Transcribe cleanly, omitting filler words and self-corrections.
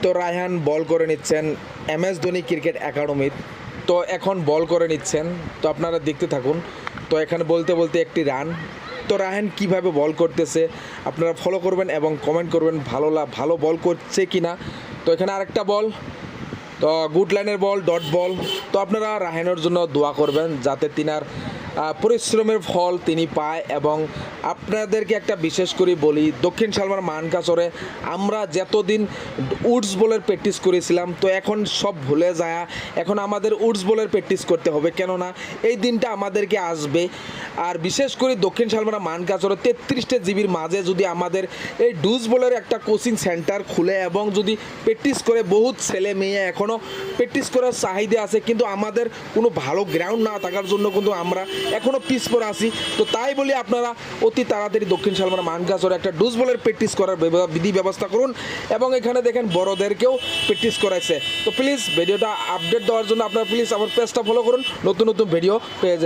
তো রায়হান বল করে নিচ্ছেন MS ধোনি ক্রিকেট একাডেমির। তো এখন বল করে নিচ্ছেন, তো আপনারা দেখতে থাকুন। তো এখানে বলতে বলতে একটি রান। তো রায়হান কীভাবে বল করতেছে আপনারা ফলো করবেন এবং কমেন্ট করবেন ভালো বল করছে কি না। তো এখানে আরেকটা বল, তো গুড লাইনের বল, ডট বল। তো আপনারা রায়হানের জন্য দোয়া করবেন যাতে তিনার পরিশ্রমের ফল তিনি পায়। এবং আপনাদেরকে একটা বিশেষ করে বলি, দক্ষিণ শালমার মানকাচরে আমরা যতদিন উডস বলের প্র্যাকটিস করেছিলাম, তো এখন সব ভুলে যায়। এখন আমাদের উডস বলের প্র্যাকটিস করতে হবে, কেননা এই দিনটা আমাদেরকে আসবে। আর বিশেষ করে দক্ষিণ শালমারা মানকাচরে 33টা জিবির মাঝে যদি আমাদের এই ডুস বলের একটা কোচিং সেন্টার খুলে এবং যদি প্র্যাকটিস করে, বহুত ছেলে মেয়ে এখনও প্র্যাকটিস করার চাহিদা আছে, কিন্তু আমাদের কোনো ভালো গ্রাউন্ড না থাকার জন্য কিন্তু আমরা এখনও পিছপড়ে আছি। তো তাই বলি আপনারা অতি তাড়াতাড়ি দক্ষিণ শালমারা মানকাচরে একটা ডুস বলের প্র্যাকটিস করার বিধি ব্যবস্থা করুন। এবং এখানে দেখেন বড়দেরকেও প্র্যাকটিস করাইছে। তো প্লিজ ভিডিওটা আপডেট দেওয়ার জন্য আপনারা প্লিজ আমার পেজটা ফলো করুন, নতুন নতুন ভিডিও পেয়ে যাবেন।